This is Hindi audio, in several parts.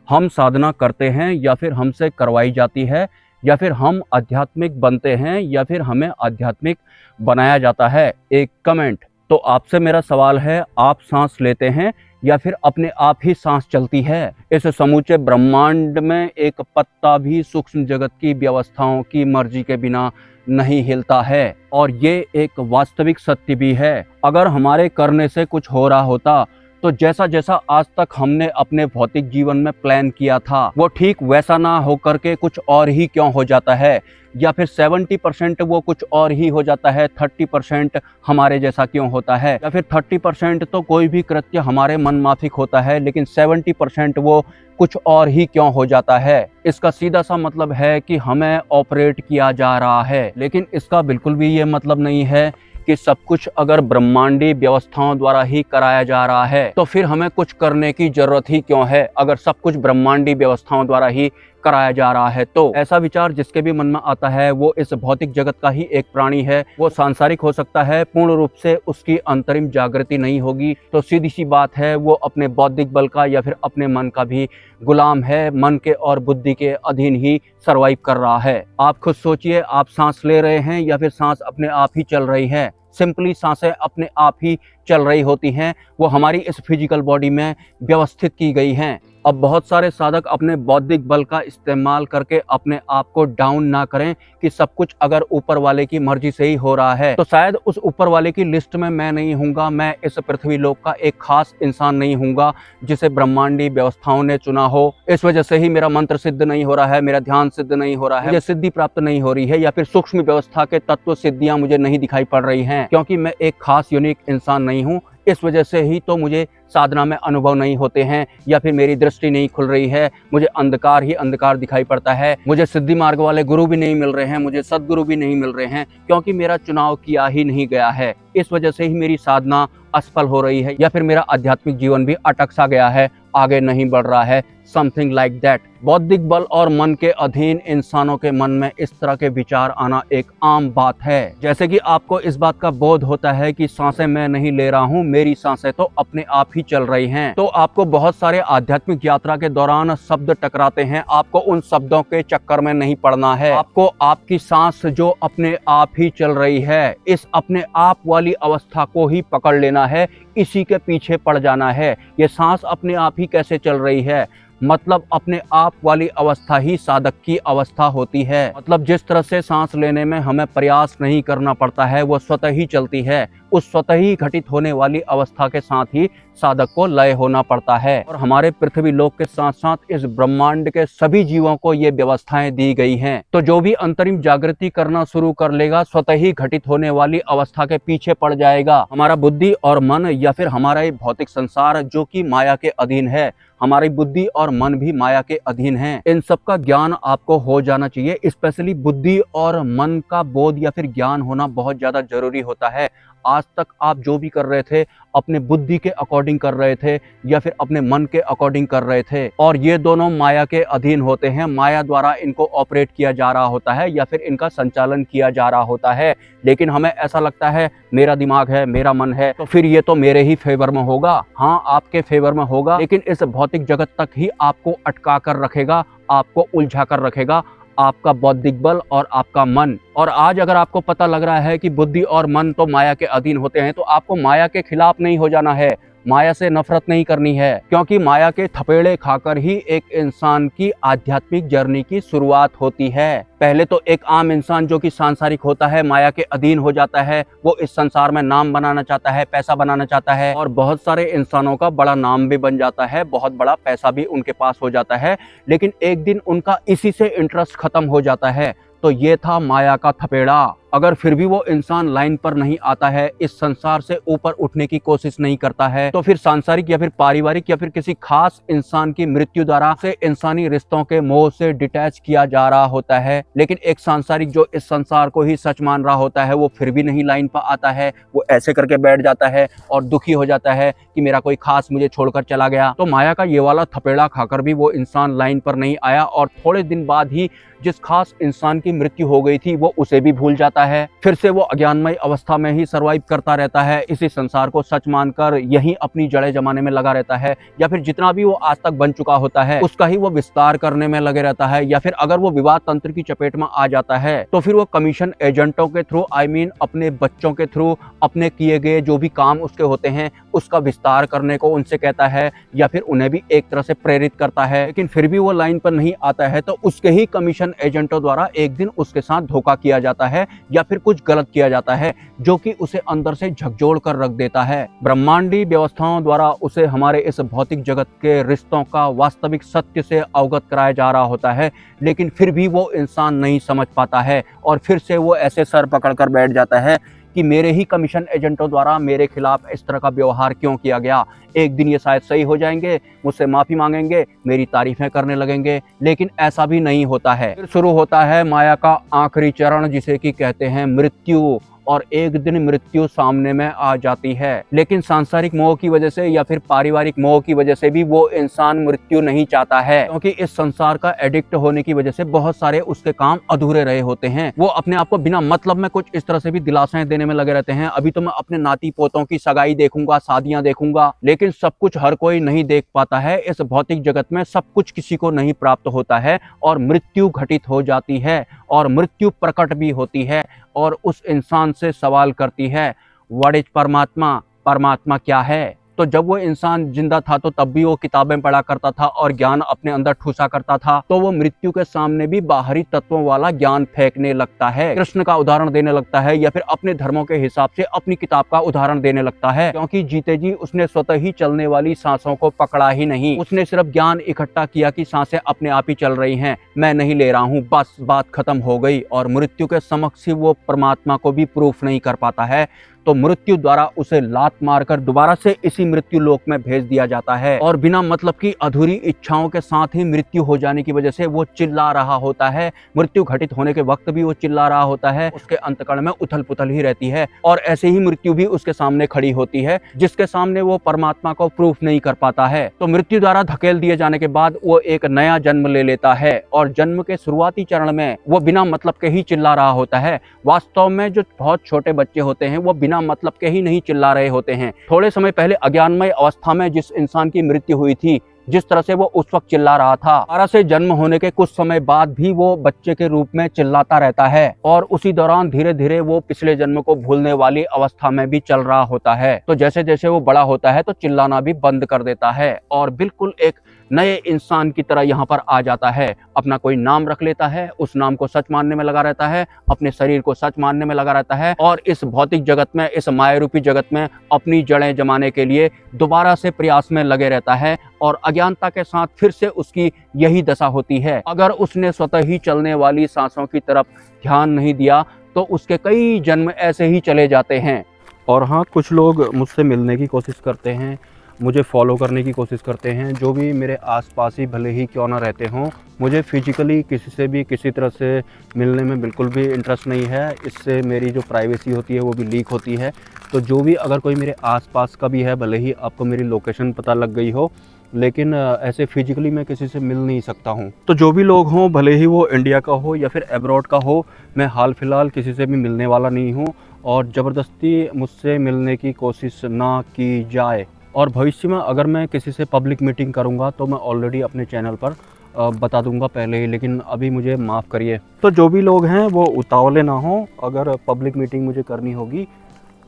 हम साधना करते हैं या फिर हमसे करवाई जाती है, या फिर हम आध्यात्मिक बनते हैं या फिर हमें आध्यात्मिक बनाया जाता है? एक कमेंट। तो आपसे मेरा सवाल है, आप सांस लेते हैं या फिर अपने आप ही सांस चलती है? इस समूचे ब्रह्मांड में एक पत्ता भी सूक्ष्म जगत की व्यवस्थाओं की मर्जी के बिना नहीं हिलता है, और ये एक वास्तविक सत्य भी है। अगर हमारे करने से कुछ हो रहा होता तो जैसा जैसा आज तक हमने अपने भौतिक जीवन में प्लान किया था वो ठीक वैसा ना हो करके कुछ और ही क्यों हो जाता है? या फिर 70% वो कुछ और ही हो जाता है, 30% हमारे जैसा क्यों होता है? या फिर 30% तो कोई भी कृत्य हमारे मन माफिक होता है, लेकिन 70% वो कुछ और ही क्यों हो जाता है? इसका सीधा सा मतलब है कि हमें ऑपरेट किया जा रहा है, लेकिन इसका बिल्कुल भी ये मतलब नहीं है कि सब कुछ अगर ब्रह्मांडीय व्यवस्थाओं द्वारा ही कराया जा रहा है तो फिर हमें कुछ करने की जरूरत ही क्यों है? अगर सब कुछ ब्रह्मांडीय व्यवस्थाओं द्वारा ही कराया जा रहा है तो ऐसा विचार जिसके भी मन में आता है वो इस भौतिक जगत का ही एक प्राणी है। वो सांसारिक हो सकता है, पूर्ण रूप से उसकी अंतरिम जागृति नहीं होगी, तो सीधी सी बात है वो अपने बौद्धिक बल का या फिर अपने मन का भी गुलाम है, मन के और बुद्धि के अधीन ही सरवाइव कर रहा है। आप खुद सोचिए, आप सांस ले रहे हैं या फिर सांस अपने आप ही चल रही है? सिंपली सांसें अपने आप ही चल रही होती हैं, वो हमारी इस फिजिकल बॉडी में व्यवस्थित की गई हैं। अब बहुत सारे साधक अपने बौद्धिक बल का इस्तेमाल करके अपने आप को डाउन ना करें कि सब कुछ अगर ऊपर वाले की मर्जी से ही हो रहा है तो शायद उस ऊपर वाले की लिस्ट में मैं नहीं हूँगा, मैं इस पृथ्वी लोक का एक खास इंसान नहीं हूँगा जिसे ब्रह्मांडीय व्यवस्थाओं ने चुना हो। इस वजह से ही मेरा मंत्र सिद्ध नहीं हो रहा है, मेरा ध्यान सिद्ध नहीं हो रहा है, मुझे सिद्धि प्राप्त नहीं हो रही है, या फिर सूक्ष्म व्यवस्था के तत्व सिद्धियां मुझे नहीं दिखाई पड़ रही हैं, क्योंकि मैं एक खास यूनिक इंसान नहीं हूँ। इस वजह से ही तो मुझे साधना में अनुभव नहीं होते हैं, या फिर मेरी दृष्टि नहीं खुल रही है, मुझे अंधकार ही अंधकार दिखाई पड़ता है, मुझे सिद्धि मार्ग वाले गुरु भी नहीं मिल रहे हैं, मुझे सदगुरु भी नहीं मिल रहे हैं, क्योंकि मेरा चुनाव किया ही नहीं गया है। इस वजह से ही मेरी साधना असफल हो रही है, या फिर मेरा आध्यात्मिक जीवन भी अटक सा गया है, आगे नहीं बढ़ रहा है, समथिंग लाइक दैट। बौद्धिक बल और मन के अधीन इंसानों के मन में इस तरह के विचार आना एक आम बात है। जैसे कि आपको इस बात का बोध होता है कि सांसें मैं नहीं ले रहा हूँ, मेरी सांसें तो अपने आप ही चल रही हैं, तो आपको बहुत सारे आध्यात्मिक यात्रा के दौरान शब्द टकराते हैं, आपको उन शब्दों के चक्कर में नहीं पड़ना है। आपको आपकी सांस जो अपने आप ही चल रही है, इस अपने आप वाली अवस्था को ही पकड़ लेना है, इसी के पीछे पड़ जाना है। ये सांस अपने आप ही कैसे चल रही है? मतलब अपने आप वाली अवस्था ही साधक की अवस्था होती है। मतलब जिस तरह से सांस लेने में हमें प्रयास नहीं करना पड़ता है, वो स्वतः ही चलती है। उस स्वतः ही घटित होने वाली अवस्था के साथ ही साधक को लय होना पड़ता है। और हमारे पृथ्वी लोक के साथ साथ इस ब्रह्मांड के सभी जीवों को ये व्यवस्थाएं दी गई हैं। तो जो भी अंतरिम जागृति करना शुरू कर लेगा, स्वतः ही घटित होने वाली अवस्था के पीछे पड़ जाएगा। हमारा बुद्धि और मन या फिर हमारा ये भौतिक संसार जो कि माया के अधीन है, हमारी बुद्धि और मन भी माया के अधीन हैं। इन सब का ज्ञान आपको हो जाना चाहिए। स्पेशली बुद्धि और मन का बोध या फिर ज्ञान होना बहुत ज्यादा जरूरी होता है। आज तक आप जो भी कर रहे थे अपने बुद्धि के अकॉर्डिंग कर रहे थे या फिर अपने मन के अकॉर्डिंग कर रहे थे, और ये दोनों माया के अधीन होते हैं। माया द्वारा इनको ऑपरेट किया जा रहा होता है या फिर इनका संचालन किया जा रहा होता है। लेकिन हमें ऐसा लगता है मेरा दिमाग है, मेरा मन है, तो फिर ये तो मेरे ही फेवर में होगा। हाँ, आपके फेवर में होगा, लेकिन इस भौतिक जगत तक ही आपको अटका कर रखेगा, आपको उलझा कर रखेगा आपका बौद्धिक बल और आपका मन। और आज अगर आपको पता लग रहा है कि बुद्धि और मन तो माया के अधीन होते हैं, तो आपको माया के खिलाफ नहीं हो जाना है, माया से नफरत नहीं करनी है, क्योंकि माया के थपेड़े खाकर ही एक इंसान की आध्यात्मिक जर्नी की शुरुआत होती है। पहले तो एक आम इंसान जो कि सांसारिक होता है, माया के अधीन हो जाता है। वो इस संसार में नाम बनाना चाहता है, पैसा बनाना चाहता है, और बहुत सारे इंसानों का बड़ा नाम भी बन जाता है, बहुत बड़ा पैसा भी उनके पास हो जाता है। लेकिन एक दिन उनका इसी से इंटरेस्ट खत्म हो जाता है। तो ये था माया का थपेड़ा। अगर फिर भी वो इंसान लाइन पर नहीं आता है, इस संसार से ऊपर उठने की कोशिश नहीं करता है, तो फिर सांसारिक या फिर पारिवारिक या फिर किसी खास इंसान की मृत्यु द्वारा से इंसानी रिश्तों के मोह से डिटैच किया जा रहा होता है। लेकिन एक सांसारिक जो इस संसार को ही सच मान रहा होता है, वो फिर भी नहीं लाइन पर आता है। वो ऐसे करके बैठ जाता है और दुखी हो जाता है कि मेरा कोई खास मुझे छोड़कर चला गया। तो माया का ये वाला थपेड़ा खाकर भी वो इंसान लाइन पर नहीं आया, और थोड़े दिन बाद ही जिस खास इंसान की मृत्यु हो गई थी वो उसे भी भूल जाता पाता है, फिर से वो अज्ञानमय अवस्था में ही सर्वाइव करता रहता है, इसी संसार को सच मानकर यही अपनी जड़ें जमाने में लगा रहता है, या फिर जितना भी वो आज तक बन चुका होता है उसका ही वो विस्तार करने में लगे रहता है, या फिर अगर वो विवाद तंत्र की चपेट में आ जाता है तो फिर वो कमीशन एजेंटों के थ्रू, अपने बच्चों के थ्रू, अपने किए गए जो भी काम उसके होते हैं उसका विस्तार करने को उनसे कहता है, या फिर उन्हें भी एक तरह से प्रेरित करता है। लेकिन फिर भी वो लाइन पर नहीं आता है तो उसके ही कमीशन एजेंटों द्वारा एक दिन उसके साथ धोखा किया जाता है, या फिर कुछ गलत किया जाता है जो कि उसे अंदर से झकझोर कर रख देता है। ब्रह्मांडी व्यवस्थाओं द्वारा उसे हमारे इस भौतिक जगत के रिश्तों का वास्तविक सत्य से अवगत कराया जा रहा होता है, लेकिन फिर भी वो इंसान नहीं समझ पाता है और फिर से वो ऐसे सर पकड़ कर बैठ जाता है कि मेरे ही कमीशन एजेंटों द्वारा मेरे खिलाफ इस तरह का व्यवहार क्यों किया गया। एक दिन ये शायद सही हो जाएंगे, मुझसे माफ़ी मांगेंगे, मेरी तारीफें करने लगेंगे, लेकिन ऐसा भी नहीं होता है। फिर शुरू होता है माया का आखिरी चरण, जिसे कि कहते हैं मृत्यु, और एक दिन मृत्यु सामने में आ जाती है। लेकिन सांसारिक मोह की वजह से या फिर पारिवारिक मोह की वजह से भी वो इंसान मृत्यु नहीं चाहता है, क्योंकि इस संसार का एडिक्ट होने की वजह से बहुत सारे उसके काम अधूरे रहे होते हैं। वो अपने आप को बिना मतलब में कुछ इस तरह से भी दिलासाएं देने में लगे रहते हैं, अभी तो मैं अपने नाती पोतों की सगाई देखूंगा, शादियां देखूंगा, लेकिन सब कुछ हर कोई नहीं देख पाता है। इस भौतिक जगत में सब कुछ किसी को नहीं प्राप्त होता है और मृत्यु घटित हो जाती है और मृत्यु प्रकट भी होती है और उस इंसान से सवाल करती है, व्हाट इज परमात्मा, परमात्मा क्या है। तो जब वो इंसान जिंदा था तो तब भी वो किताबें पढ़ा करता था और ज्ञान अपने अंदर ठूसा करता था, तो वो मृत्यु के सामने भी बाहरी तत्वों वाला ज्ञान फेंकने लगता है, कृष्ण का उदाहरण देने लगता है, या फिर अपने धर्मों के हिसाब से अपनी किताब का उदाहरण देने लगता है, क्योंकि जीते जी उसने स्वतः ही चलने वाली सांसों को पकड़ा ही नहीं। उसने सिर्फ ज्ञान इकट्ठा किया कि सांसें अपने आप ही चल रही हैं, मैं नहीं ले रहा हूँ, बस बात खत्म हो गई। और मृत्यु के समक्ष वो परमात्मा को भी प्रूफ नहीं कर पाता है, तो मृत्यु द्वारा उसे लात मारकर दोबारा से इसी मृत्यु लोक में भेज दिया जाता है। और बिना मतलब की अधूरी इच्छाओं के साथ ही मृत्यु हो जाने की वजह से वो चिल्ला रहा होता है। मृत्यु घटित होने के वक्त भी वो चिल्ला रहा होता है, उसके अंतकरण में उथल पुथल ही रहती है। और ऐसे ही मृत्यु भी उसके सामने खड़ी होती है, जिसके सामने वो परमात्मा को प्रूफ नहीं कर पाता है। तो मृत्यु द्वारा धकेल दिए जाने के बाद वो एक नया जन्म ले लेता है, और जन्म के शुरुआती चरण में वो बिना मतलब के ही चिल्ला रहा होता है। वास्तव में जो बहुत छोटे बच्चे होते हैं वो बिना मतलब के ही नहीं चिल्ला रहे होते हैं। थोड़े समय पहले अज्ञानमय अवस्था में जिस इंसान की मृत्यु हुई थी, जिस तरह से वो उस वक्त चिल्ला रहा था, दोबारा से जन्म होने के कुछ समय बाद भी वो बच्चे के रूप में चिल्लाता रहता है, और उसी दौरान धीरे धीरे वो पिछले जन्म को भूलने वाली अवस्था में भी चल रहा होता है। तो जैसे जैसे वो बड़ा होता है तो चिल्लाना भी बंद कर देता है और बिल्कुल एक नए इंसान की तरह यहाँ पर आ जाता है। अपना कोई नाम रख लेता है, उस नाम को सच मानने में लगा रहता है, अपने शरीर को सच मानने में लगा रहता है, और इस भौतिक जगत में, इस माया रूपी जगत में अपनी जड़ें जमाने के लिए दोबारा से प्रयास में लगे रहता है। और अज्ञानता के साथ फिर से उसकी यही दशा होती है। अगर उसने स्वतः ही चलने वाली सांसों की तरफ ध्यान नहीं दिया तो उसके कई जन्म ऐसे ही चले जाते हैं। और हाँ, कुछ लोग मुझसे मिलने की कोशिश करते हैं, मुझे फॉलो करने की कोशिश करते हैं, जो भी मेरे आसपास ही भले ही क्यों ना रहते हों। मुझे फिजिकली किसी से भी किसी तरह से मिलने में बिल्कुल भी इंटरेस्ट नहीं है, इससे मेरी जो प्राइवेसी होती है वो भी लीक होती है। तो जो भी अगर कोई मेरे आसपास का भी है, भले ही आपको मेरी लोकेशन पता लग गई हो, लेकिन ऐसे फिजिकली मैं किसी से मिल नहीं सकता हूँ। तो जो भी लोग हों, भले ही वो इंडिया का हो या फिर अब्रॉड का हो, मैं हाल फिलहाल किसी से भी मिलने वाला नहीं हूँ, और ज़बरदस्ती मुझसे मिलने की कोशिश ना की जाए। और भविष्य में अगर मैं किसी से पब्लिक मीटिंग करूंगा तो मैं ऑलरेडी अपने चैनल पर बता दूंगा पहले ही, लेकिन अभी मुझे माफ़ करिए। तो जो भी लोग हैं वो उतावले ना हो, अगर पब्लिक मीटिंग मुझे करनी होगी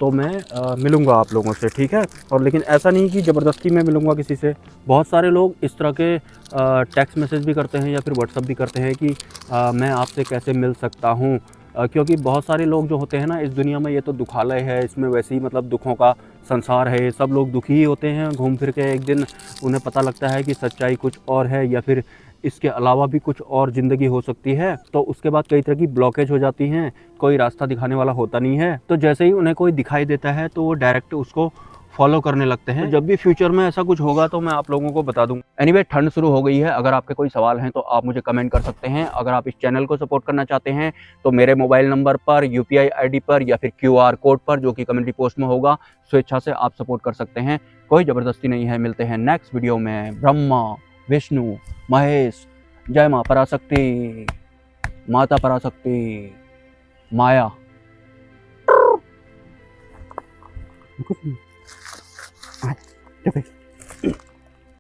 तो मैं मिलूंगा आप लोगों से, ठीक है। और लेकिन ऐसा नहीं कि ज़बरदस्ती मैं मिलूंगा किसी से। बहुत सारे लोग इस तरह के टेक्स्ट मैसेज भी करते हैं या फिर व्हाट्सअप भी करते हैं कि मैं आपसे कैसे मिल सकता हूँ, क्योंकि बहुत सारे लोग जो होते हैं ना इस दुनिया में, ये तो दुखालय है, इसमें वैसे ही मतलब दुखों का संसार है, सब लोग दुखी ही होते हैं। घूम फिर के एक दिन उन्हें पता लगता है कि सच्चाई कुछ और है या फिर इसके अलावा भी कुछ और ज़िंदगी हो सकती है, तो उसके बाद कई तरह की ब्लॉकेज हो जाती हैं, कोई रास्ता दिखाने वाला होता नहीं है। तो जैसे ही उन्हें कोई दिखाई देता है तो वो डायरेक्ट उसको फॉलो करने लगते हैं। तो जब भी फ्यूचर में ऐसा कुछ होगा तो मैं आप लोगों को बता दूंगा। एनीवे, ठंड शुरू हो गई है, अगर आपके कोई सवाल हैं तो आप मुझे कमेंट कर सकते हैं। अगर आप इस चैनल को सपोर्ट करना चाहते हैं तो मेरे मोबाइल नंबर पर, UPI ID पर या फिर QR कोड पर, जो कि कम्युनिटी पोस्ट में होगा, स्वेच्छा से आप सपोर्ट कर सकते हैं, कोई ज़बरदस्ती नहीं है। मिलते हैं नेक्स्ट वीडियो में। ब्रह्मा, विष्णु, महेश, जय माँ पराशक्ति, माता पराशक्ति, माया। कुछ नहीं। आ जा, बैठ।